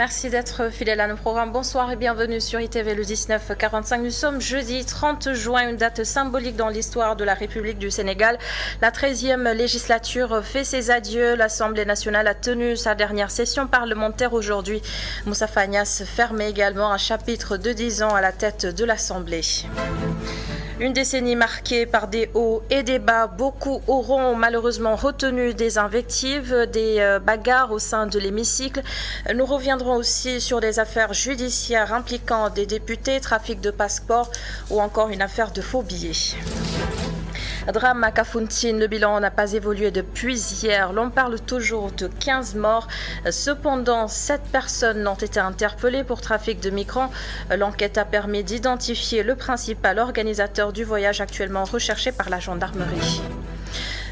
Merci d'être fidèle à nos programmes. Bonsoir et bienvenue sur ITV le 19h45. Nous sommes jeudi 30 juin, une date symbolique dans l'histoire de la République du Sénégal. La 13e législature fait ses adieux. L'Assemblée nationale a tenu sa dernière session parlementaire aujourd'hui. Moussa Fagnas fermait également un chapitre de 10 ans à la tête de l'Assemblée. Une décennie marquée par des hauts et des bas. Beaucoup auront malheureusement retenu des invectives, des bagarres au sein de l'hémicycle. Nous reviendrons aussi sur des affaires judiciaires impliquant des députés, trafic de passeports ou encore une affaire de faux billets. Drame à Kafountine, le bilan n'a pas évolué depuis hier. L'on parle toujours de 15 morts. Cependant, 7 personnes ont été interpellées pour trafic de migrants. L'enquête a permis d'identifier le principal organisateur du voyage actuellement recherché par la gendarmerie.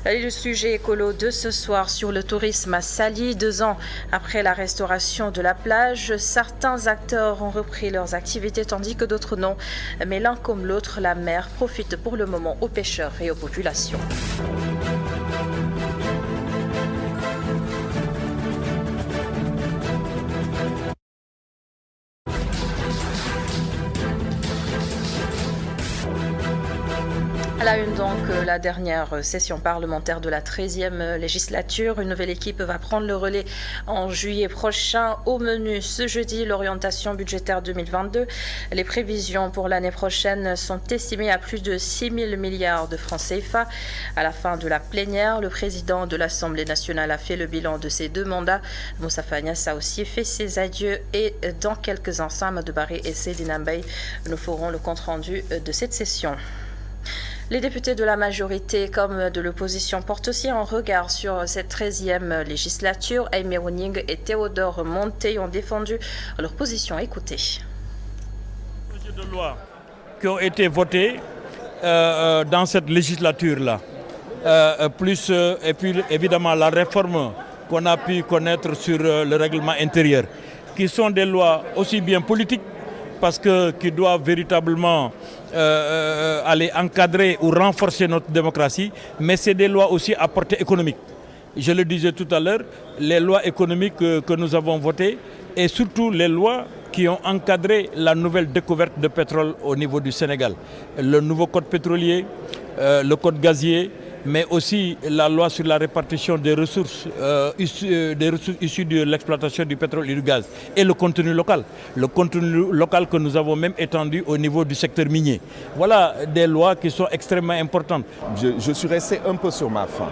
Le sujet écolo de ce soir sur le tourisme à Saly. 2 ans après la restauration de la plage, certains acteurs ont repris leurs activités tandis que d'autres non. Mais l'un comme l'autre, la mer profite pour le moment aux pêcheurs et aux populations. À la une donc, la dernière session parlementaire de la 13e législature. Une nouvelle équipe va prendre le relais en juillet prochain. Au menu ce jeudi, l'orientation budgétaire 2022. Les prévisions pour l'année prochaine sont estimées à plus de 6 000 milliards de francs CFA. À la fin de la plénière, le président de l'Assemblée nationale a fait le bilan de ses 2 mandats. Moussa Fagnas a aussi fait ses adieux et dans quelques instants, Amadou Barry et Seydina Mbaye nous feront le compte-rendu de cette session. Les députés de la majorité comme de l'opposition portent aussi un regard sur cette 13e législature. Aimé Oning et Théodore Monté ont défendu leur position. Écoutez. Les projets de loi qui ont été votés dans cette législature-là, et puis évidemment la réforme qu'on a pu connaître sur le règlement intérieur, qui sont des lois aussi bien politiques, parce qui doivent véritablement aller encadrer ou renforcer notre démocratie, mais c'est des lois aussi à portée économique. Je le disais tout à l'heure, les lois économiques que nous avons votées et surtout les lois qui ont encadré la nouvelle découverte de pétrole au niveau du Sénégal. Le nouveau code pétrolier, le code gazier, mais aussi la loi sur la répartition des ressources issues de l'exploitation du pétrole et du gaz et le contenu local que nous avons même étendu au niveau du secteur minier. Voilà des lois qui sont extrêmement importantes. Je suis resté un peu sur ma faim.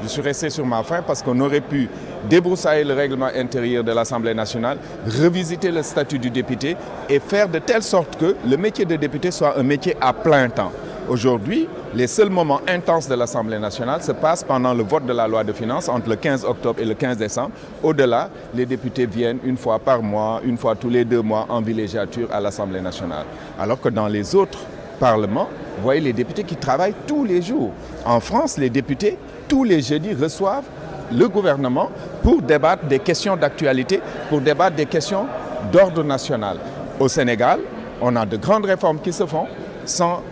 Je suis resté sur ma faim parce qu'on aurait pu débroussailler le règlement intérieur de l'Assemblée nationale, revisiter le statut du député et faire de telle sorte que le métier de député soit un métier à plein temps. Aujourd'hui, les seuls moments intenses de l'Assemblée nationale se passent pendant le vote de la loi de finances entre le 15 octobre et le 15 décembre. Au-delà, les députés viennent une fois par mois, une fois tous les 2 mois en villégiature à l'Assemblée nationale. Alors que dans les autres parlements, vous voyez les députés qui travaillent tous les jours. En France, les députés, tous les jeudis, reçoivent le gouvernement pour débattre des questions d'actualité, pour débattre des questions d'ordre national. Au Sénégal, on a de grandes réformes qui se font sans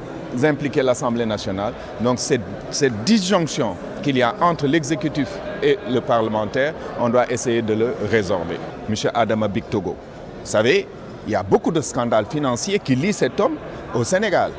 impliquer l'Assemblée nationale. Donc cette disjonction qu'il y a entre l'exécutif et le parlementaire, on doit essayer de le résorber. Monsieur Adama Bictogo, vous savez, il y a beaucoup de scandales financiers qui lient cet homme au Sénégal.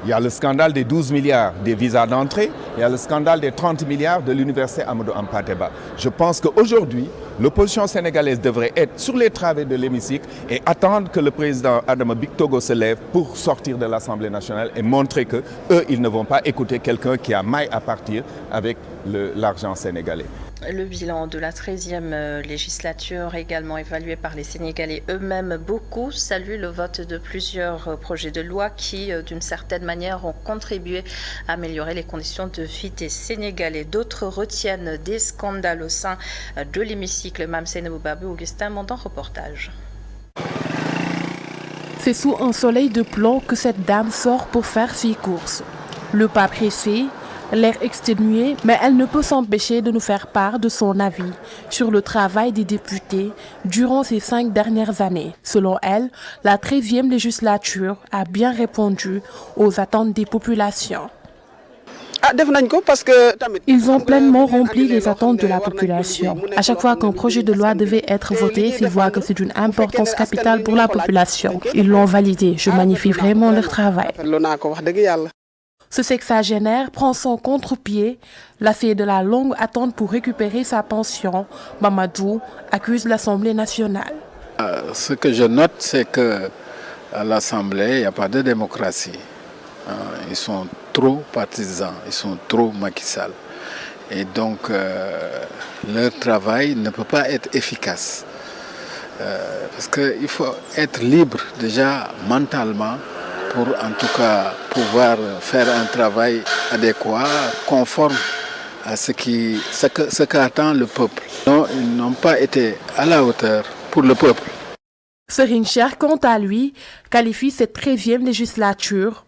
Il y a le scandale des 12 milliards des visas d'entrée, il y a le scandale des 30 milliards de l'université Amadou Hampâté-Bâ. Je pense qu'aujourd'hui, l'opposition sénégalaise devrait être sur les travées de l'hémicycle et attendre que le président Adama Bictogo se lève pour sortir de l'Assemblée nationale et montrer qu'eux, ils ne vont pas écouter quelqu'un qui a maille à partir avec l'argent sénégalais. Le bilan de la 13e législature, également évalué par les Sénégalais eux-mêmes, beaucoup saluent le vote de plusieurs projets de loi qui, d'une certaine manière, ont contribué à améliorer les conditions de vie des Sénégalais. D'autres retiennent des scandales au sein de l'hémicycle. Mme Sénéboubabou, Augustin Mondan, reportage. C'est sous un soleil de plomb que cette dame sort pour faire ses courses. Le pas pressé, l'air exténué, mais elle ne peut s'empêcher de nous faire part de son avis sur le travail des députés durant ces 5 dernières années. Selon elle, la 13e législature a bien répondu aux attentes des populations. Ils ont pleinement rempli les attentes de la population. À chaque fois qu'un projet de loi devait être voté, s'ils voient que c'est d'une importance capitale pour la population, ils l'ont validé. Je magnifie vraiment leur travail. Ce sexagénaire prend son contre-pied, lassé de la longue attente pour récupérer sa pension. Mamadou accuse l'Assemblée nationale. Ce que je note, c'est qu'à l'Assemblée, il n'y a pas de démocratie. Ils sont trop partisans, ils sont trop Macky Sall. Et donc, leur travail ne peut pas être efficace. Parce qu'il faut être libre déjà mentalement pour en tout cas pouvoir faire un travail adéquat, conforme à ce qu'attend le peuple. Non, ils n'ont pas été à la hauteur pour le peuple. Serigne Cheikh, quant à lui, qualifie cette 13e législature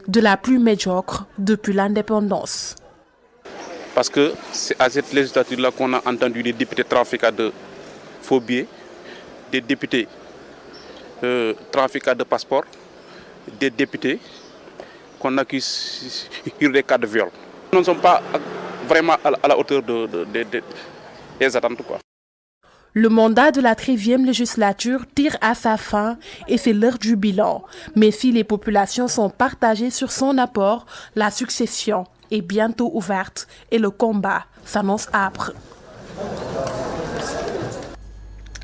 de la plus médiocre depuis l'indépendance. Parce que c'est à cette législature-là qu'on a entendu des députés trafiquants de faux billets, des députés trafiquants de passeports, des députés qu'on accuse sur des cas de viol. Nous ne sommes pas vraiment à la hauteur des attentes, quoi. Le mandat de la 13e législature tire à sa fin et c'est l'heure du bilan. Mais si les populations sont partagées sur son apport, la succession est bientôt ouverte et le combat s'annonce âpre.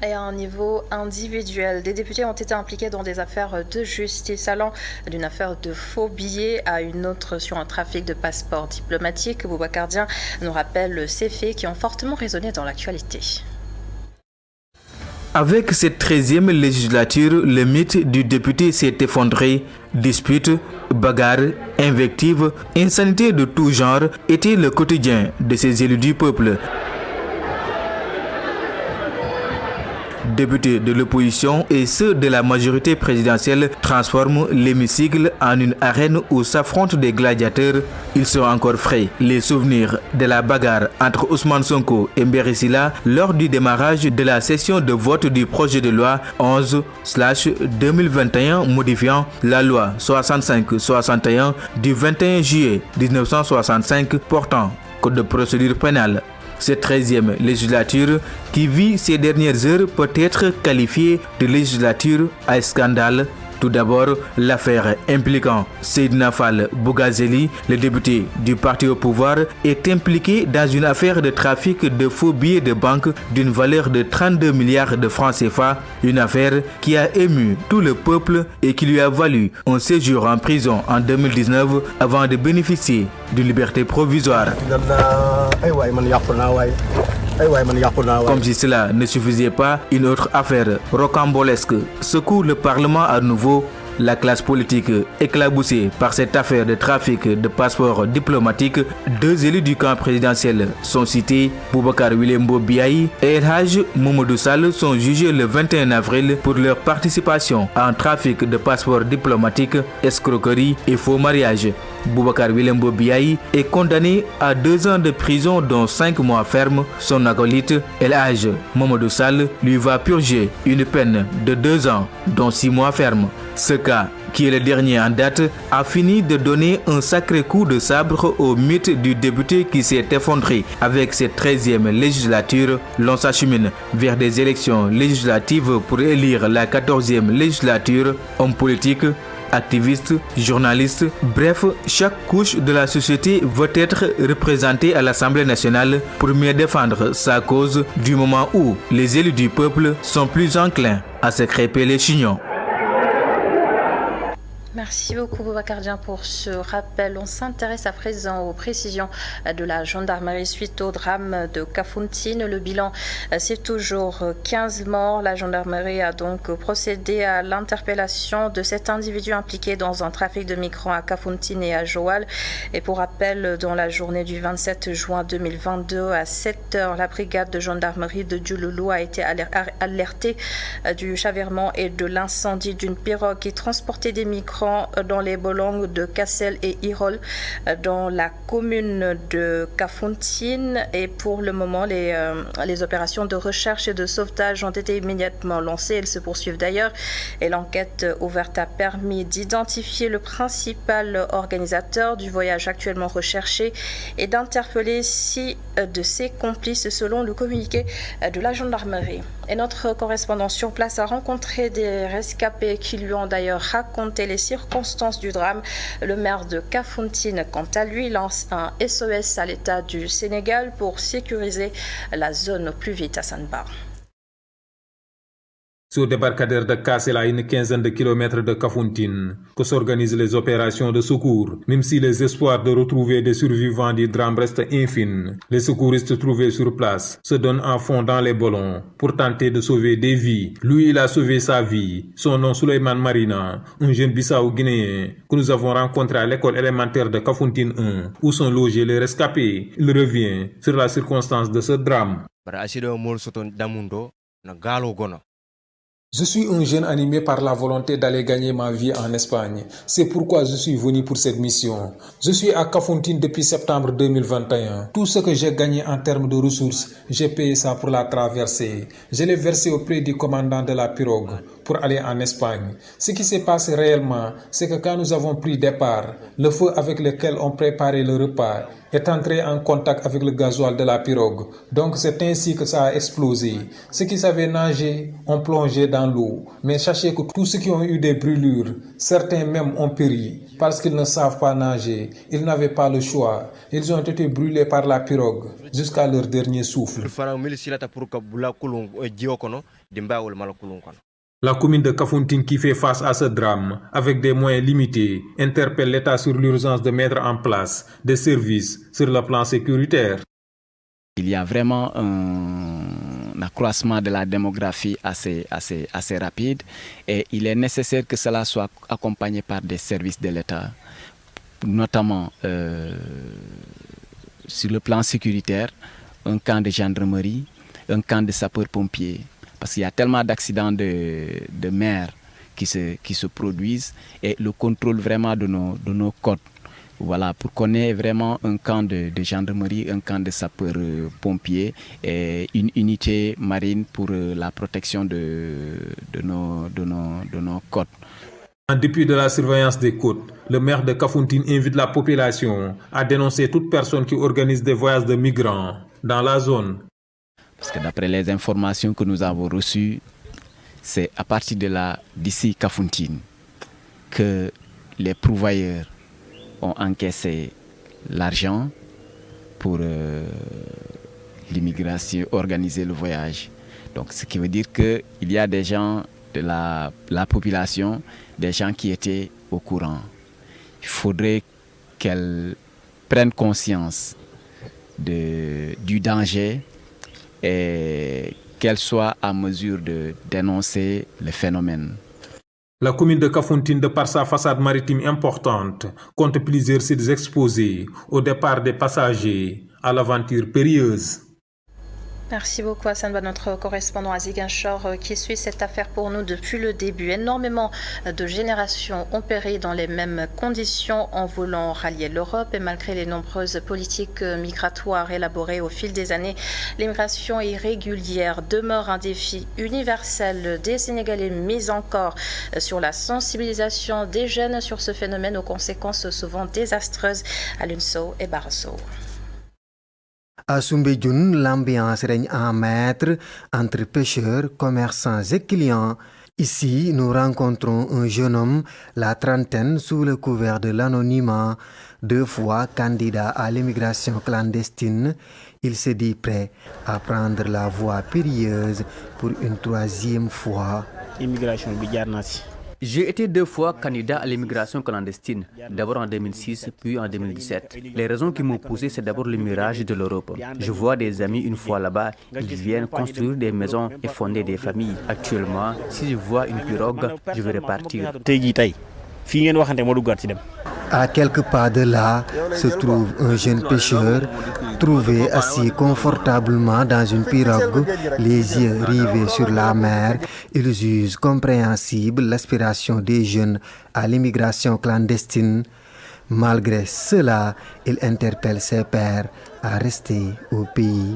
Et à un niveau individuel, des députés ont été impliqués dans des affaires de justice, allant d'une affaire de faux billets à une autre sur un trafic de passeports diplomatiques. Boubacar Dieng nous rappelle ces faits qui ont fortement résonné dans l'actualité. Avec cette 13e législature, le mythe du député s'est effondré. Disputes, bagarres, invectives, insanité de tout genre étaient le quotidien de ces élus du peuple. Députés de l'opposition et ceux de la majorité présidentielle transforment l'hémicycle en une arène où s'affrontent des gladiateurs. Ils sont encore frais. Les souvenirs de la bagarre entre Ousmane Sonko et Mbéry Sylla lors du démarrage de la session de vote du projet de loi 11/2021 modifiant la loi 65-61 du 21 juillet 1965 portant code de procédure pénale. Cette 13e législature qui vit ces dernières heures peut être qualifiée de législature à scandale. Tout d'abord, l'affaire impliquant Seydina Fall Bougazeli, le député du parti au pouvoir, est impliqué dans une affaire de trafic de faux billets de banque d'une valeur de 32 milliards de francs CFA, une affaire qui a ému tout le peuple et qui lui a valu un séjour en prison en 2019 avant de bénéficier d'une liberté provisoire. Comme si cela ne suffisait pas, une autre affaire rocambolesque secoue le Parlement à nouveau. La classe politique éclaboussée par cette affaire de trafic de passeports diplomatiques. Deux élus du camp présidentiel sont cités. Boubacar Wilembo Biaï et El Hadj Mamadou Sall sont jugés le 21 avril pour leur participation à un trafic de passeports diplomatiques, escroquerie et faux mariage. Boubacar Wilembo Biaï est condamné à 2 ans de prison dont 5 mois ferme. Son acolyte El Hadj Mamadou Sall lui va purger une peine de 2 ans dont 6 mois ferme. Ce cas, qui est le dernier en date, a fini de donner un sacré coup de sabre au mythe du député qui s'est effondré. Avec cette 13e législature, l'on s'achemine vers des élections législatives pour élire la 14e législature. Hommes politiques, activistes, journalistes, bref, chaque couche de la société veut être représentée à l'Assemblée nationale pour mieux défendre sa cause du moment où les élus du peuple sont plus enclins à se crêper les chignons. Merci beaucoup Boubacar Dieng pour ce rappel. On s'intéresse à présent aux précisions de la gendarmerie suite au drame de Kafountine. Le bilan, c'est toujours 15 morts. La gendarmerie a donc procédé à l'interpellation de cet individu impliqué dans un trafic de migrants à Kafountine et à Joal. Et pour rappel, dans la journée du 27 juin 2022 à 7h, la brigade de gendarmerie de Diouloulou a été alertée du chavirement et de l'incendie d'une pirogue qui transportait des migrants migrants dans les bolongs de Kassel et Irol dans la commune de Kafountine. Et pour le moment, les opérations de recherche et de sauvetage ont été immédiatement lancées. Elles se poursuivent d'ailleurs. Et l'enquête ouverte a permis d'identifier le principal organisateur du voyage actuellement recherché et d'interpeller 6 de ses complices selon le communiqué de la gendarmerie. Et notre correspondant sur place a rencontré des rescapés qui lui ont d'ailleurs raconté les circonstances du drame. Le maire de Kafountine, quant à lui, lance un SOS à l'État du Sénégal pour sécuriser la zone au plus vite à Sanbar. Sur le débarcadère de Kassel, à une quinzaine de kilomètres de Kafountine, que s'organisent les opérations de secours. Même si les espoirs de retrouver des survivants du drame restent infimes, les secouristes trouvés sur place se donnent en fond dans les ballons pour tenter de sauver des vies. Lui, il a sauvé sa vie. Son nom, Souleymane Marina, un jeune Bissau-Guinéen que nous avons rencontré à l'école élémentaire de Kafountine 1, où sont logés les rescapés. Il revient sur la circonstance de ce drame. Je suis un jeune animé par la volonté d'aller gagner ma vie en Espagne. C'est pourquoi je suis venu pour cette mission. Je suis à Kafountine depuis septembre 2021. Tout ce que j'ai gagné en termes de ressources, j'ai payé ça pour la traversée. Je l'ai versé auprès du commandant de la pirogue pour aller en Espagne. Ce qui s'est passé réellement, c'est que quand nous avons pris départ, le feu avec lequel on préparait le repas est entré en contact avec le gasoil de la pirogue. Donc c'est ainsi que ça a explosé. Ceux qui savaient nager ont plongé dans l'eau. Mais sachez que tous ceux qui ont eu des brûlures, certains même ont péri parce qu'ils ne savent pas nager. Ils n'avaient pas le choix. Ils ont été brûlés par la pirogue jusqu'à leur dernier souffle. La commune de Kafountine, qui fait face à ce drame avec des moyens limités, interpelle l'État sur l'urgence de mettre en place des services sur le plan sécuritaire. Il y a vraiment un accroissement de la démographie assez rapide et il est nécessaire que cela soit accompagné par des services de l'État, notamment sur le plan sécuritaire, un camp de gendarmerie, un camp de sapeurs-pompiers. Parce qu'il y a tellement d'accidents de mer qui se produisent et le contrôle vraiment de nos côtes. Voilà, pour qu'on ait vraiment un camp de gendarmerie, un camp de sapeurs-pompiers et une unité marine pour la protection de nos côtes. En dépit de la surveillance des côtes, le maire de Kafountine invite la population à dénoncer toute personne qui organise des voyages de migrants dans la zone. Parce que d'après les informations que nous avons reçues, c'est à partir d'ici Kafountine que les pourvoyeurs ont encaissé l'argent pour l'immigration, organiser le voyage. Donc ce qui veut dire qu'il y a des gens de la population, des gens qui étaient au courant. Il faudrait qu'elles prennent conscience du danger et qu'elle soit à mesure de dénoncer le phénomène. La commune de Kafountine, de par sa façade maritime importante, compte plusieurs sites exposés au départ des passagers à l'aventure périlleuse. Merci beaucoup Hassan Ba, notre correspondant à Ziguinchor qui suit cette affaire pour nous depuis le début. Énormément de générations ont péri dans les mêmes conditions en voulant rallier l'Europe et malgré les nombreuses politiques migratoires élaborées au fil des années, l'immigration irrégulière demeure un défi universel des Sénégalais, mis encore sur la sensibilisation des jeunes sur ce phénomène aux conséquences souvent désastreuses. Alioune Sow et Barasso. À Soumbédioune, l'ambiance règne en maître entre pêcheurs, commerçants et clients. Ici, nous rencontrons un jeune homme, la trentaine, sous le couvert de l'anonymat, 2 fois candidat à l'immigration clandestine. Il se dit prêt à prendre la voie périlleuse pour une 3e fois. Immigration, J'ai été 2 fois candidat à l'immigration clandestine, d'abord en 2006 puis en 2017. Les raisons qui m'ont poussé, c'est d'abord le mirage de l'Europe. Je vois des amis une fois là-bas, ils viennent construire des maisons et fonder des familles. Actuellement, si je vois une pirogue, je vais repartir. À quelques pas de là se trouve un jeune pêcheur trouvé assis confortablement dans une pirogue, les yeux rivés sur la mer. Il juge compréhensible l'aspiration des jeunes à l'immigration clandestine. Malgré cela, il interpelle ses pairs à rester au pays.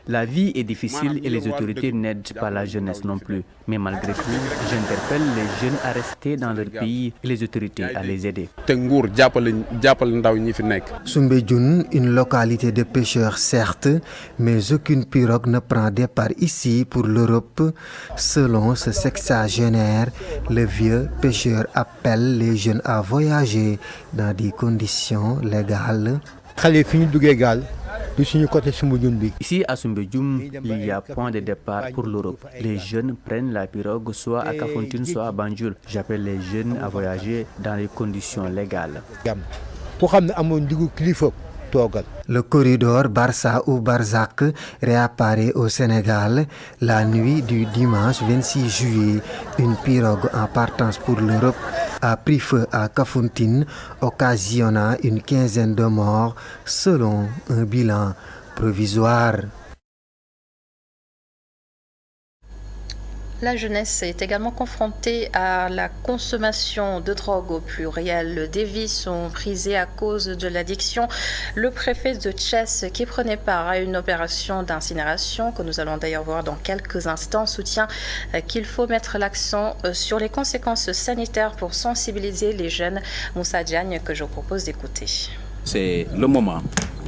La vie est difficile et les autorités n'aident pas la jeunesse non plus. Mais malgré tout, j'interpelle les jeunes à rester dans leur pays et les autorités à les aider. Soumbédioune, une localité de pêcheurs certes, mais aucune pirogue ne prend départ ici pour l'Europe. Selon ce sexagénaire, le vieux pêcheur appelle les jeunes à voyager dans des conditions légales. Ici à Soumbédioune, il y a point de départ pour l'Europe. Les jeunes prennent la pirogue soit à Kafountine, soit à Banjul. J'appelle les jeunes à voyager dans les conditions légales. Le corridor Barça ou Barzak réapparaît au Sénégal la nuit du dimanche 26 juillet. Une pirogue en partance pour l'Europe a pris feu à Kafountine, occasionnant une quinzaine de morts selon un bilan provisoire. La jeunesse est également confrontée à la consommation de drogue au pluriel. Des vies sont brisées à cause de l'addiction. Le préfet de Thiès, qui prenait part à une opération d'incinération, que nous allons d'ailleurs voir dans quelques instants, soutient qu'il faut mettre l'accent sur les conséquences sanitaires pour sensibiliser les jeunes. Moussa Diagne, que je vous propose d'écouter. C'est le moment,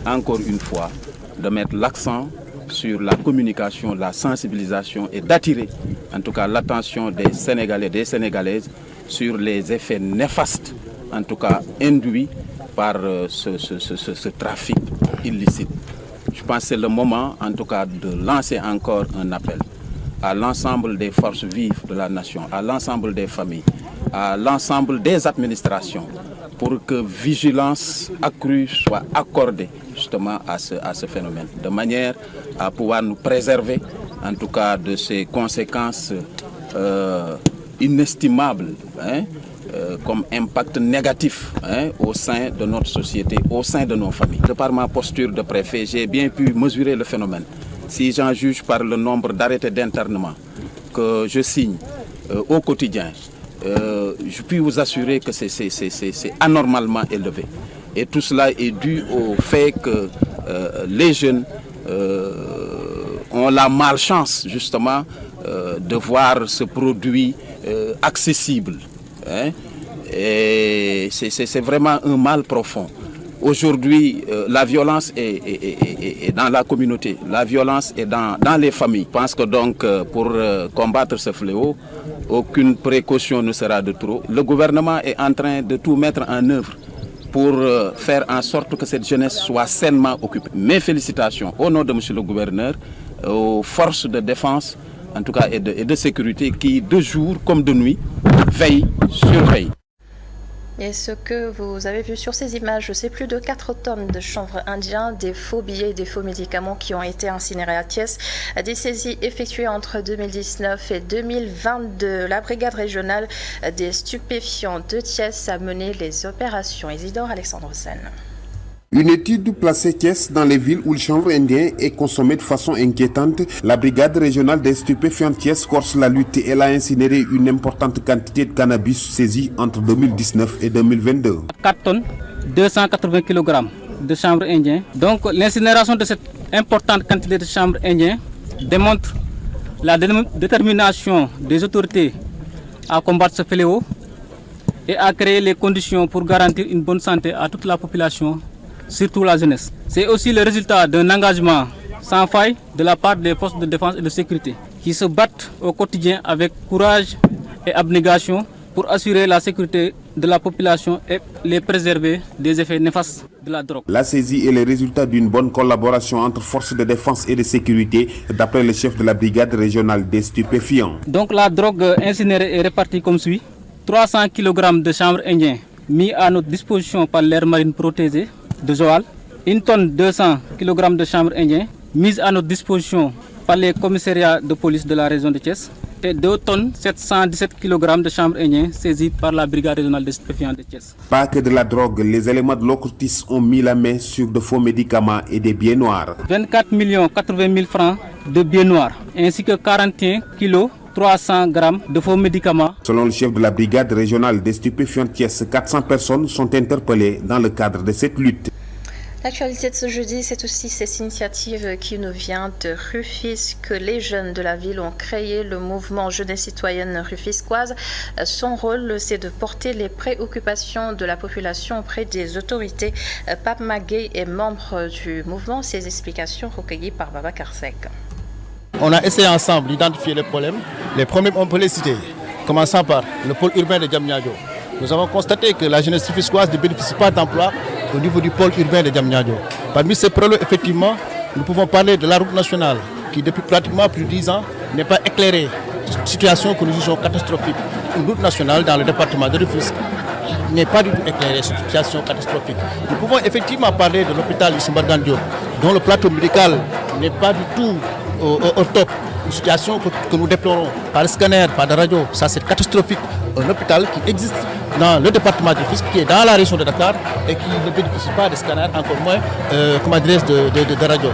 encore une fois, de mettre l'accent sur la communication, la sensibilisation et d'attirer en tout cas l'attention des Sénégalais et des Sénégalaises sur les effets néfastes, en tout cas induits par ce trafic illicite. Je pense que c'est le moment en tout cas de lancer encore un appel à l'ensemble des forces vives de la nation, à l'ensemble des familles, à l'ensemble des administrations pour que vigilance accrue soit accordée justement à ce phénomène, de manière à pouvoir nous préserver en tout cas de ces conséquences inestimables comme impact négatif au sein de notre société, au sein de nos familles. De par ma posture de préfet, j'ai bien pu mesurer le phénomène. Si j'en juge par le nombre d'arrêtés d'internement que je signe au quotidien, je puis vous assurer que c'est anormalement élevé. Et tout cela est dû au fait que les jeunes ont la malchance justement de voir ce produit accessible. Et c'est vraiment un mal profond. Aujourd'hui, la violence est dans la communauté, la violence est dans les familles. Je pense que donc pour combattre ce fléau, aucune précaution ne sera de trop. Le gouvernement est en train de tout mettre en œuvre pour faire en sorte que cette jeunesse soit sainement occupée. Mes félicitations au nom de M. le gouverneur, aux forces de défense, en tout cas et de sécurité qui, de jour comme de nuit, veillent, surveillent. Et ce que vous avez vu sur ces images, c'est plus de 4 tonnes de chanvre indien, des faux billets et des faux médicaments qui ont été incinérés à Thiès. Des saisies effectuées entre 2019 et 2022. La brigade régionale des stupéfiants de Thiès a mené les opérations. Isidore Alexandre Sen. Une étude placée Thiès dans les villes où le chanvre indien est consommé de façon inquiétante. La brigade régionale des stupéfiants Thiès corse la lutte et elle a incinéré une importante quantité de cannabis saisie entre 2019 et 2022. 4 tonnes, 280 kg de chanvre indien. Donc l'incinération de cette importante quantité de chanvre indien démontre la détermination des autorités à combattre ce fléau et à créer les conditions pour garantir une bonne santé à toute la population, surtout la jeunesse. C'est aussi le résultat d'un engagement sans faille de la part des forces de défense et de sécurité qui se battent au quotidien avec courage et abnégation pour assurer la sécurité de la population et les préserver des effets néfastes de la drogue. La saisie est le résultat d'une bonne collaboration entre forces de défense et de sécurité, d'après le chef de la brigade régionale des stupéfiants. Donc la drogue incinérée est répartie comme suit. 300 kg de chanvre indien mis à notre disposition par l'aire marine protégée de Joal, 1 tonne 200 kg de chanvre indien mise à notre disposition par les commissariats de police de la région de Thiès, et 2 tonnes 717 kg de chanvre indien saisis par la brigade régionale des stupéfiants de Thiès. Pas que de la drogue, les éléments de l'OCRTIS ont mis la main sur de faux médicaments et des billets noirs. 24 80 000 francs de billets noirs ainsi que 41 kilos 300 grammes de faux médicaments. Selon le chef de la brigade régionale des stupéfiants de Thiès, 400 personnes sont interpellées dans le cadre de cette lutte. L'actualité de ce jeudi, c'est aussi cette initiative qui nous vient de Rufisque. Les jeunes de la ville ont créé le mouvement Jeunesse citoyenne rufisquoise. Son rôle, c'est de porter les préoccupations de la population auprès des autorités. Pape Maguey est membre du mouvement. Ses explications recueillies par Baba Karsek. On a essayé ensemble d'identifier les problèmes. Les problèmes, on peut les citer, commençant par le pôle urbain de Diamniadio. Nous avons constaté que la jeunesse rufisquoise ne bénéficie pas d'emploi au niveau du pôle urbain de Diamniadio. Parmi ces problèmes, effectivement, nous pouvons parler de la route nationale qui, depuis pratiquement plus de 10 ans, n'est pas éclairée. Situation que nous jugeons catastrophique. Une route nationale dans le département de Rufisque n'est pas du tout éclairée, cette situation catastrophique. Nous pouvons effectivement parler de l'hôpital Issa Mbargane Diop, dont le plateau médical n'est pas du tout au top. Une situation que nous déplorons par le scanner, par la radio, ça c'est catastrophique. Un hôpital qui existe dans le département de Rufisque, qui est dans la région de Dakar et qui ne bénéficie pas de scanner, encore moins de radio.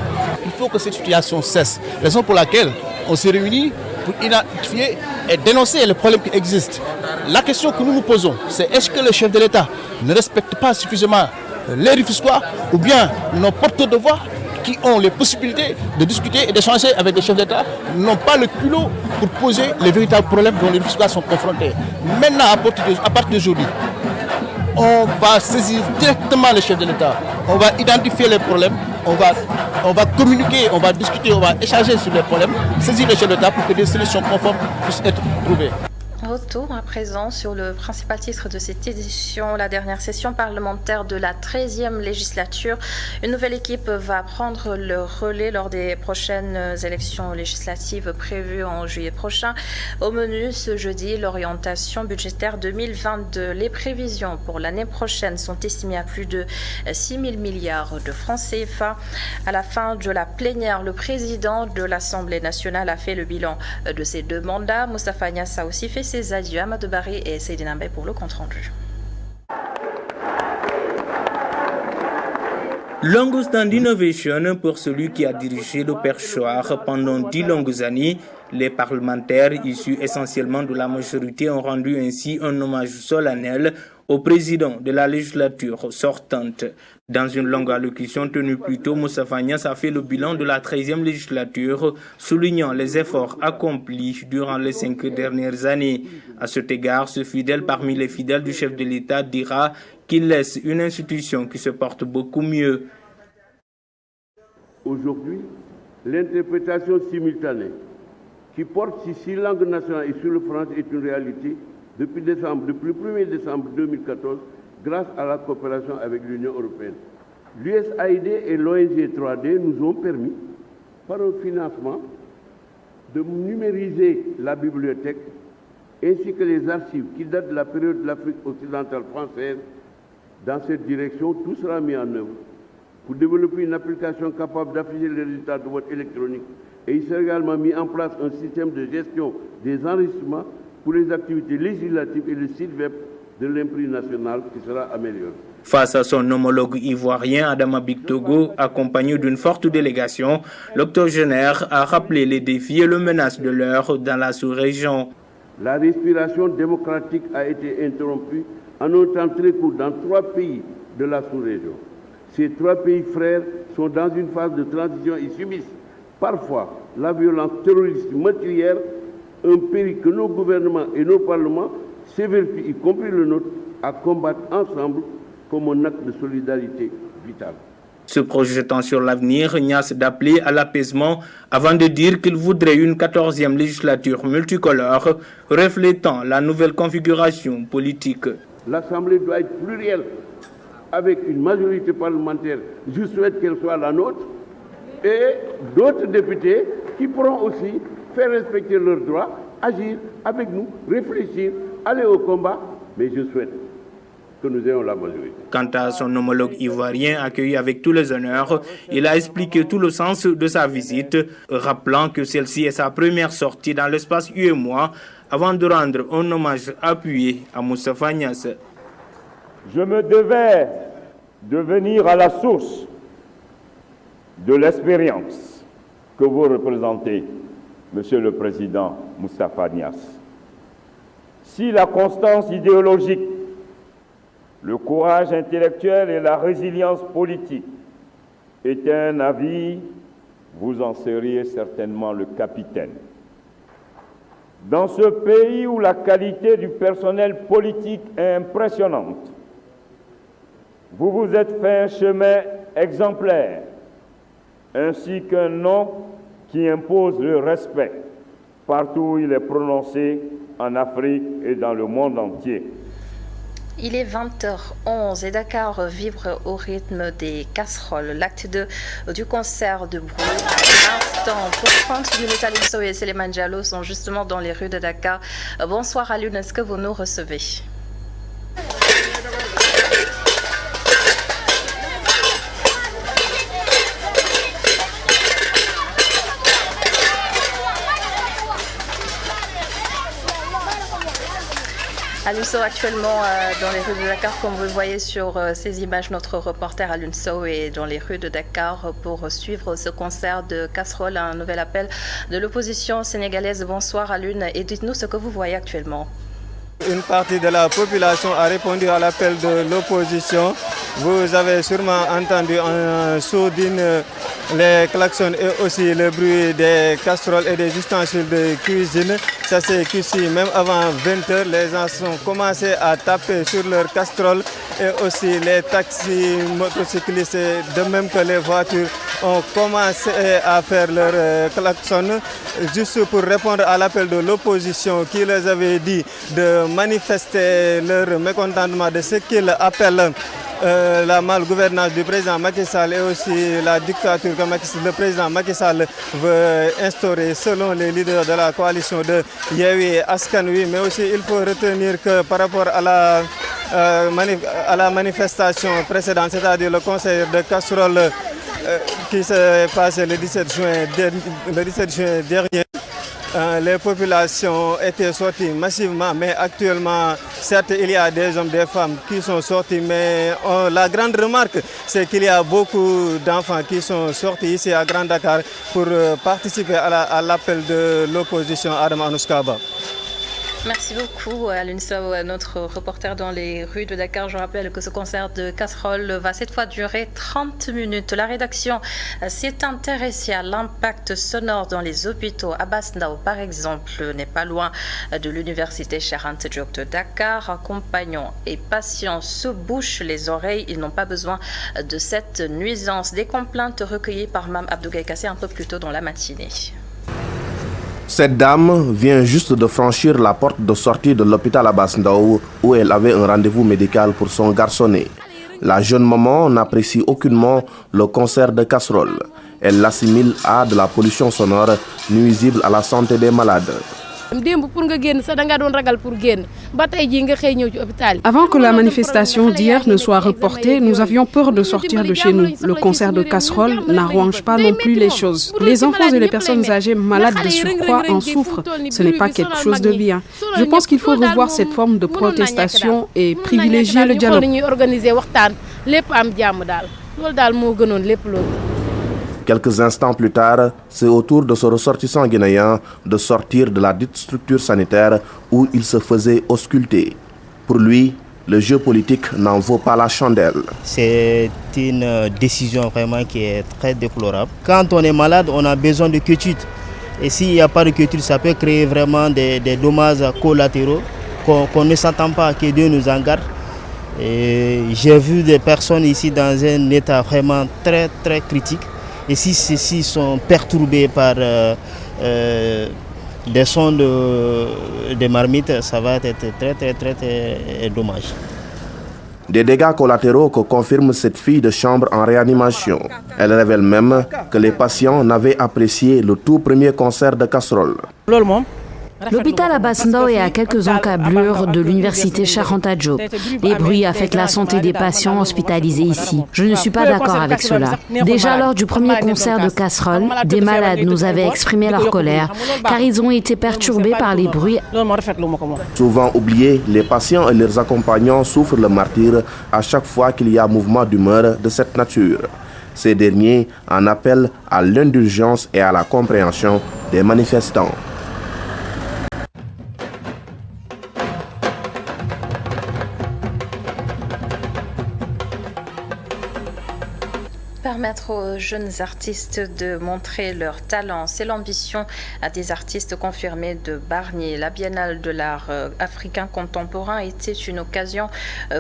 Il faut que cette situation cesse. Raison pour laquelle on s'est réunis pour identifier et dénoncer les problèmes qui existent. La question que nous nous posons, c'est est-ce que le chef de l'État ne respecte pas suffisamment les Rufisquois ou bien nos porteurs de voix qui ont les possibilités de discuter et d'échanger avec les chefs d'État n'ont pas le culot pour poser les véritables problèmes dont les Rufisquois sont confrontés. Maintenant, à partir d'aujourd'hui, on va saisir directement les chefs de l'État. On va identifier les problèmes, on va communiquer, on va discuter, on va échanger sur les problèmes, saisir les chefs d'État pour que des solutions conformes puissent être trouvées. Retour à présent sur le principal titre de cette édition, la dernière session parlementaire de la 13e législature. Une nouvelle équipe va prendre le relais lors des prochaines élections législatives prévues en juillet prochain. Au menu ce jeudi, l'orientation budgétaire 2022. Les prévisions pour l'année prochaine sont estimées à plus de 6 000 milliards de francs CFA. À la fin de la plénière, le président de l'Assemblée nationale a fait le bilan de ses 2 mandats. Moustapha Niasse a aussi fait ses adieux. Amadou Barry et Seydina Mbaye pour le compte-rendu. Longue standing ovation pour celui qui a dirigé le perchoir pendant 10 longues années. Les parlementaires issus essentiellement de la majorité ont rendu ainsi un hommage solennel au président de la législature sortante. Dans une longue allocution tenue plus tôt, Moustapha Niasse a fait le bilan de la 13e législature, soulignant les efforts accomplis durant les 5 dernières années. À cet égard, ce fidèle parmi les fidèles du chef de l'État dira qu'il laisse une institution qui se porte beaucoup mieux. Aujourd'hui, l'interprétation simultanée qui porte sur 6 langues nationales et sur le français est une réalité depuis le 1er décembre 2014 grâce à la coopération avec l'Union européenne. L'USAID et l'ONG 3D nous ont permis, par un financement, de numériser la bibliothèque ainsi que les archives qui datent de la période de l'Afrique occidentale française. Dans cette direction, tout sera mis en œuvre pour développer une application capable d'afficher les résultats de vote électronique. Et il sera également mis en place un système de gestion des enregistrements pour les activités législatives et le site web de l'imprimerie nationale qui sera amélioré. Face à son homologue ivoirien Adama Bictogo, accompagné d'une forte délégation, l'octogénaire a rappelé les défis et les menaces de l'heure dans la sous-région. La respiration démocratique a été interrompue en un temps très court dans 3 pays de la sous-région. Ces 3 pays frères sont dans une phase de transition et subissent parfois la violence terroriste meurtrière, un péril que nos gouvernements et nos parlements s'évertuent, y compris le nôtre, à combattre ensemble comme un acte de solidarité vitale. Se projetant sur l'avenir, Niasse d'appeler à l'apaisement avant de dire qu'il voudrait une 14e législature multicolore reflétant la nouvelle configuration politique. L'Assemblée doit être plurielle avec une majorité parlementaire. Je souhaite qu'elle soit la nôtre et d'autres députés qui pourront aussi faire respecter leurs droits, agir avec nous, réfléchir, aller au combat. Mais je souhaite que nous ayons la majorité. Quant à son homologue ivoirien accueilli avec tous les honneurs, il a expliqué tout le sens de sa visite, rappelant que celle-ci est sa première sortie dans l'espace UEMOA avant de rendre un hommage appuyé à Moustapha Niasse. Je me devais de venir à la source de l'expérience que vous représentez, Monsieur le Président Moustapha Niasse. Si la constance idéologique, le courage intellectuel et la résilience politique étaient un navire, vous en seriez certainement le capitaine. Dans ce pays où la qualité du personnel politique est impressionnante, vous vous êtes fait un chemin exemplaire, ainsi qu'un nom qui impose le respect partout où il est prononcé en Afrique et dans le monde entier. Il est 20h11 et Dakar vibre au rythme des casseroles. L'acte 2 du concert de bruit à l'instant. Pour 30 minutes, Alioune Sow et Souleymane Diallo sont justement dans les rues de Dakar. Bonsoir Alioune, est-ce que vous nous recevez? Alioune Sow actuellement dans les rues de Dakar, comme vous le voyez sur ces images, notre reporter Alioune Sow est dans les rues de Dakar pour suivre ce concert de casserole, un nouvel appel de l'opposition sénégalaise. Bonsoir Alioune, et dites-nous ce que vous voyez actuellement. Une partie de la population a répondu à l'appel de l'opposition. Vous avez sûrement entendu en sourdine les klaxons et aussi le bruit des casseroles et des ustensiles de cuisine. Ça c'est qu'ici, même avant 20h, les gens ont commencé à taper sur leurs casseroles et aussi les taxis, motocyclistes, de même que les voitures ont commencé à faire leurs klaxons juste pour répondre à l'appel de l'opposition qui les avait dit de manifester leur mécontentement de ce qu'ils appellent la malgouvernance du président Macky Sall et aussi la dictature que le président Macky Sall veut instaurer selon les leaders de la coalition de Yewwi Askan Wi. Mais aussi il faut retenir que par rapport à la manifestation précédente, c'est-à-dire le concert de casserole qui s'est passé le 17 juin dernier, les populations étaient sorties massivement, mais actuellement, certes, il y a des hommes et des femmes qui sont sortis, mais la grande remarque, c'est qu'il y a beaucoup d'enfants qui sont sortis ici à Grand Dakar pour participer à l'appel de l'opposition Adam Anouskaba. Merci beaucoup Alioune Sow, notre reporter dans les rues de Dakar. Je rappelle que ce concert de casserole va cette fois durer 30 minutes. La rédaction s'est intéressée à l'impact sonore dans les hôpitaux. Abass Ndao, par exemple, n'est pas loin de l'université Cheikh Anta Diop de Dakar. Accompagnants et patients se bouchent les oreilles. Ils n'ont pas besoin de cette nuisance. Des complaintes recueillies par Mme Abdougaye Kassé un peu plus tôt dans la matinée. Cette dame vient juste de franchir la porte de sortie de l'hôpital Abass Ndao où elle avait un rendez-vous médical pour son garçonnet. La jeune maman n'apprécie aucunement le concert de casserole. Elle l'assimile à de la pollution sonore nuisible à la santé des malades. Avant que la manifestation d'hier ne soit reportée, nous avions peur de sortir de chez nous. Le concert de casserole n'arrange pas non plus les choses. Les enfants et les personnes âgées malades de surcroît en souffrent. Ce n'est pas quelque chose de bien. Je pense qu'il faut revoir cette forme de protestation et privilégier le dialogue. Quelques instants plus tard, c'est au tour de ce ressortissant guinéen de sortir de la dite structure sanitaire où il se faisait ausculter. Pour lui, le jeu politique n'en vaut pas la chandelle. C'est une décision vraiment qui est très déplorable. Quand on est malade, on a besoin de quiétude. Et s'il n'y a pas de quiétude, ça peut créer vraiment des dommages collatéraux qu'on ne s'entend pas, que Dieu nous en garde. J'ai vu des personnes ici dans un état vraiment très très critique. Et si ceux-ci sont perturbés par des sons de marmites, ça va être très dommage. Des dégâts collatéraux que confirme cette fille de chambre en réanimation. Elle révèle même que les patients n'avaient apprécié le tout premier concert de casserole. L'hôpital Abass Ndao est à quelques encablures de l'université Cheikh Anta Diop. Les bruits affectent la santé des patients hospitalisés ici. Je ne suis pas d'accord avec cela. Déjà lors du premier concert de casseroles, des malades nous avaient exprimé leur colère car ils ont été perturbés par les bruits. Souvent oubliés, les patients et leurs accompagnants souffrent le martyre à chaque fois qu'il y a mouvement d'humeur de cette nature. Ces derniers en appellent à l'indulgence et à la compréhension des manifestants. Permettre aux jeunes artistes de montrer leur talent, c'est l'ambition des artistes confirmés de Bargny. La Biennale de l'art africain contemporain était une occasion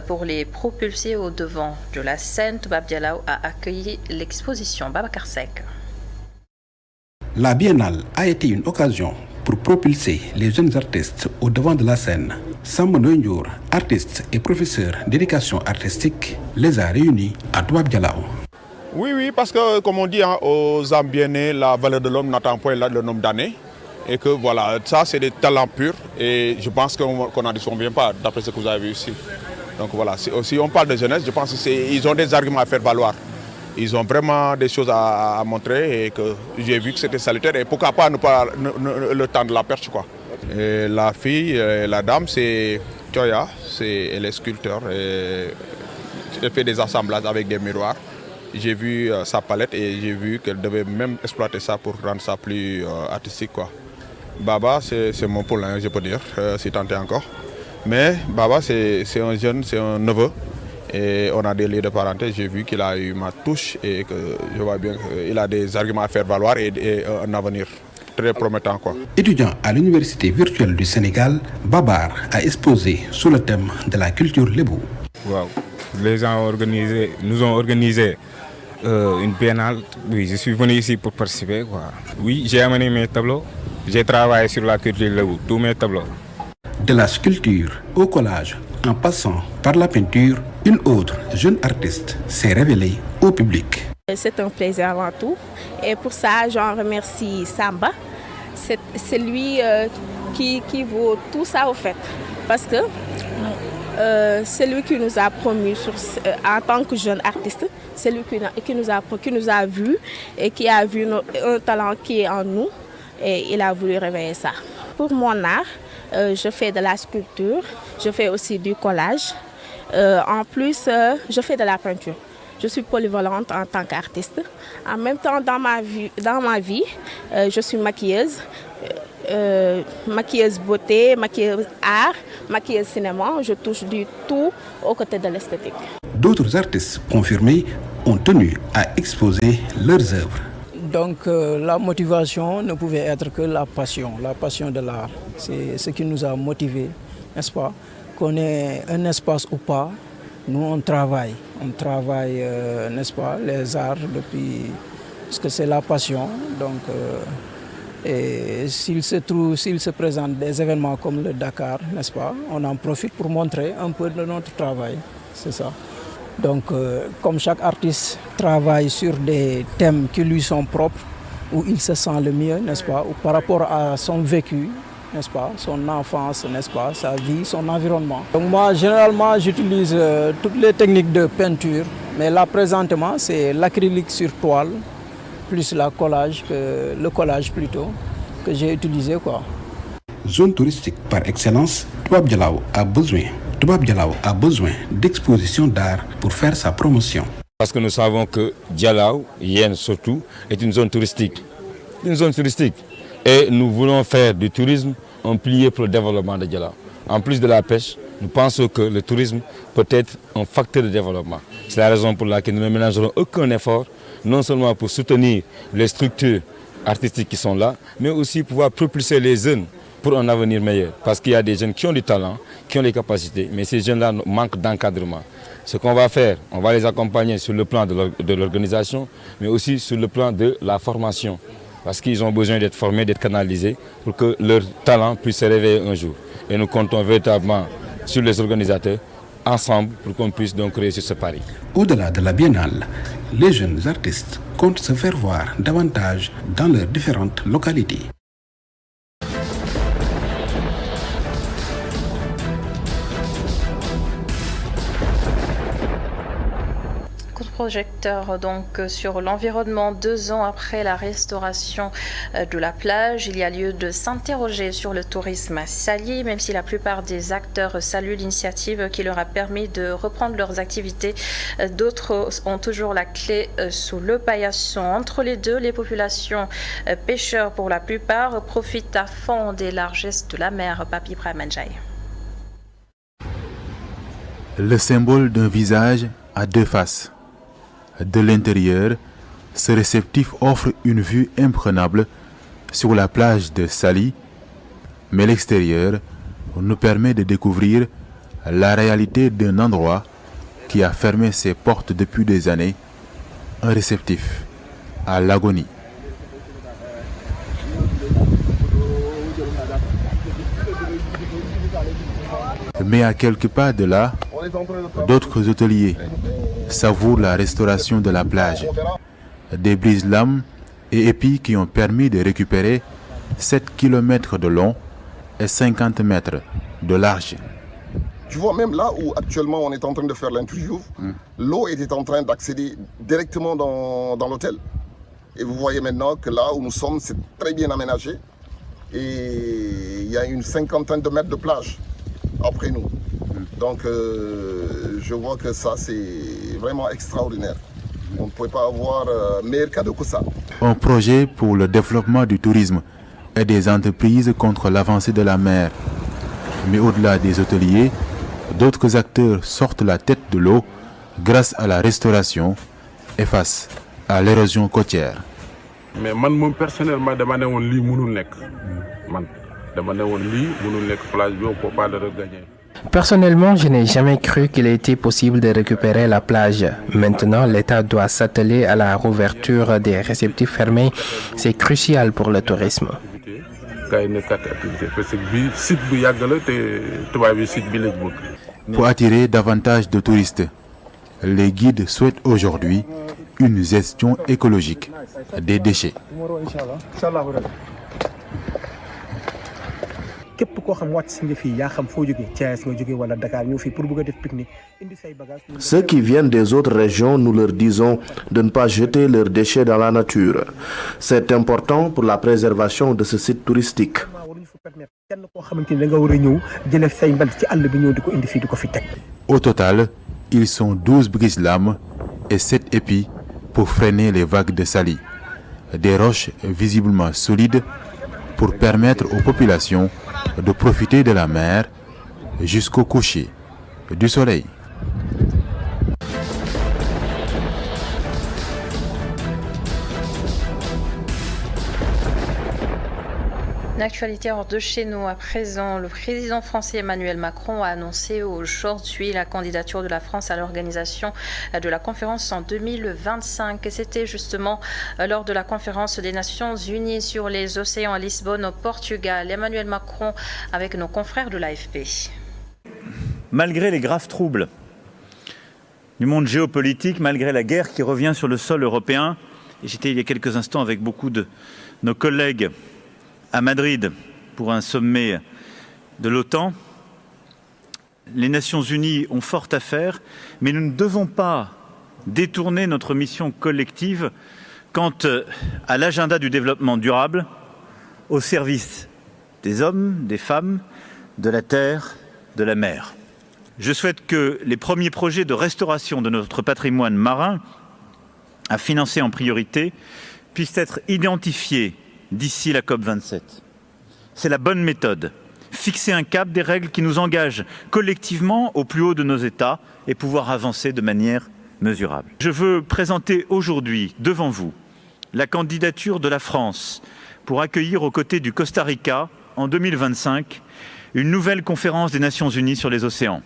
pour les propulser au devant de la scène. Toubab Dialaw a accueilli l'exposition. Babacar Seck. La Biennale a été une occasion pour propulser les jeunes artistes au devant de la scène. Samba Ndoye, artiste et professeur d'éducation artistique, les a réunis à Toubab Dialaw. Oui, parce que, comme on dit, aux âmes bien nées, la valeur de l'homme n'attend point le nombre d'années. Et que voilà, ça c'est des talents purs. Et je pense qu'on n'en disconvient pas, d'après ce que vous avez vu ici. Donc voilà, si on parle de jeunesse, je pense qu'ils ont des arguments à faire valoir. Ils ont vraiment des choses à montrer et que j'ai vu que c'était salutaire. Et pourquoi pas ne pas le temps de la perche, quoi. Et la fille, la dame, c'est Toya, elle est sculpteur. Elle fait des assemblages avec des miroirs. J'ai vu sa palette et j'ai vu qu'elle devait même exploiter ça pour rendre ça plus artistique, quoi. Baba, c'est mon poulain, je peux dire, si tant est encore. Mais Baba, c'est un jeune, c'est un neveu. Et on a des liens de parenté. J'ai vu qu'il a eu ma touche et que je vois bien qu'il a des arguments à faire valoir et un avenir très promettant, quoi. Étudiant à l'Université virtuelle du Sénégal, Babar a exposé sous le thème de la culture lébou. Wow. Les gens nous ont organisé une biennale. Oui, je suis venu ici pour participer, quoi. Oui, j'ai amené mes tableaux. J'ai travaillé sur la culture lébou, tous mes tableaux. De la sculpture au collage, en passant par la peinture, une autre jeune artiste s'est révélée au public. C'est un plaisir avant tout. Et pour ça, j'en remercie Samba. C'est lui qui vaut tout ça au fait. Parce que c'est lui qui nous a promu en tant que jeune artiste. C'est lui qui nous a vus et qui a vu un talent qui est en nous. Et il a voulu réveiller ça. Pour mon art, je fais de la sculpture, je fais aussi du collage. En plus, je fais de la peinture. Je suis polyvalente en tant qu'artiste. En même temps, dans ma vie, je suis maquilleuse. Maquilleuse beauté, maquilleuse art, maquilleuse cinéma. Je touche du tout aux côtés de l'esthétique. D'autres artistes confirmés ont tenu à exposer leurs œuvres. Donc la motivation ne pouvait être que la passion de l'art. C'est ce qui nous a motivés, n'est-ce pas? Qu'on ait un espace ou pas, nous on travaille, n'est-ce pas, les arts depuis, parce que c'est la passion. Donc, et s'il se présente des événements comme le Dakar, n'est-ce pas, on en profite pour montrer un peu de notre travail, c'est ça. Donc, comme chaque artiste travaille sur des thèmes qui lui sont propres, où il se sent le mieux, n'est-ce pas, ou par rapport à son vécu, n'est-ce pas, son enfance, n'est-ce pas, sa vie, son environnement. Donc moi, généralement, j'utilise toutes les techniques de peinture, mais là, présentement, c'est l'acrylique sur toile, plus le collage plutôt, que j'ai utilisé, quoi. Zone touristique par excellence, Toubab Dialaw a besoin d'expositions d'art pour faire sa promotion. Parce que nous savons que Dialaw, Yen surtout, est une zone touristique. Une zone touristique. Et nous voulons faire du tourisme un pilier pour le développement de Dialaw. En plus de la pêche, nous pensons que le tourisme peut être un facteur de développement. C'est la raison pour laquelle nous ne ménagerons aucun effort, non seulement pour soutenir les structures artistiques qui sont là, mais aussi pouvoir propulser les jeunes pour un avenir meilleur. Parce qu'il y a des jeunes qui ont du talent, qui ont les capacités, mais ces jeunes-là manquent d'encadrement. Ce qu'on va faire, on va les accompagner sur le plan de l'organisation, mais aussi sur le plan de la formation. Parce qu'ils ont besoin d'être formés, d'être canalisés, pour que leur talent puisse se réveiller un jour. Et nous comptons véritablement sur les organisateurs, ensemble, pour qu'on puisse donc réussir ce pari. Au-delà de la biennale, les jeunes artistes comptent se faire voir davantage dans leurs différentes localités. Projecteur donc sur l'environnement 2 ans après la restauration de la plage. Il y a lieu de s'interroger sur le tourisme à Saly, même si la plupart des acteurs saluent l'initiative qui leur a permis de reprendre leurs activités. D'autres ont toujours la clé sous le paillasson. Entre les deux, les populations pêcheurs pour la plupart profitent à fond des largesses de la mer. Papi Pramanjay. Le symbole d'un visage à deux faces. De l'intérieur, ce réceptif offre une vue imprenable sur la plage de Saly, mais l'extérieur nous permet de découvrir la réalité d'un endroit qui a fermé ses portes depuis des années, un réceptif à l'agonie. Mais à quelques pas de là, d'autres hôteliers savourent la restauration de la plage. Des brises-lames et épis qui ont permis de récupérer 7 km de long et 50 mètres de large. Tu vois, même là où actuellement on est en train de faire l'interview, l'eau était en train d'accéder directement dans l'hôtel. Et vous voyez maintenant que là où nous sommes, c'est très bien aménagé. Et il y a une 50aine de mètres de plage après nous. Donc je vois que ça c'est vraiment extraordinaire. On ne pouvait pas avoir meilleur cadeau que ça. Un projet pour le développement du tourisme et des entreprises contre l'avancée de la mer. Mais au-delà des hôteliers, d'autres acteurs sortent la tête de l'eau grâce à la restauration et face à l'érosion côtière. Mais moi personnellement, je me Personnellement, je n'ai jamais cru qu'il ait été possible de récupérer la plage. Maintenant, l'État doit s'atteler à la rouverture des réceptifs fermés. C'est crucial pour le tourisme. Pour attirer davantage de touristes, les guides souhaitent aujourd'hui une gestion écologique des déchets. Ceux qui viennent des autres régions, nous leur disons de ne pas jeter leurs déchets dans la nature. C'est important pour la préservation de ce site touristique. Au total, ils sont 12 brises-lames et 7 épis pour freiner les vagues de Saly. Des roches visiblement solides pour permettre aux populations de profiter de la mer jusqu'au coucher du soleil. L'actualité hors de chez nous à présent. Le président français Emmanuel Macron a annoncé aujourd'hui la candidature de la France à l'organisation de la conférence en 2025. Et c'était justement lors de la conférence des Nations Unies sur les océans à Lisbonne au Portugal. Emmanuel Macron avec nos confrères de l'AFP. Malgré les graves troubles du monde géopolitique, malgré la guerre qui revient sur le sol européen, et j'étais il y a quelques instants avec beaucoup de nos collègues à Madrid pour un sommet de l'OTAN. Les Nations Unies ont fort à faire, mais nous ne devons pas détourner notre mission collective quant à l'agenda du développement durable au service des hommes, des femmes, de la terre, de la mer. Je souhaite que les premiers projets de restauration de notre patrimoine marin à financer en priorité puissent être identifiés d'ici la COP27. C'est la bonne méthode. Fixer un cap, des règles qui nous engagent collectivement au plus haut de nos États et pouvoir avancer de manière mesurable. Je veux présenter aujourd'hui devant vous la candidature de la France pour accueillir aux côtés du Costa Rica en 2025 une nouvelle conférence des Nations Unies sur les océans.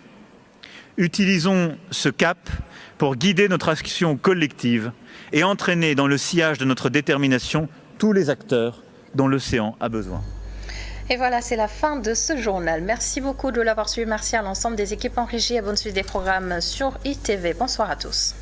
Utilisons ce cap pour guider notre action collective et entraîner dans le sillage de notre détermination tous les acteurs dont l'océan a besoin. Et voilà, c'est la fin de ce journal. Merci beaucoup de l'avoir suivi. Merci à l'ensemble des équipes en régie et bonne suite des programmes sur ITV. Bonsoir à tous.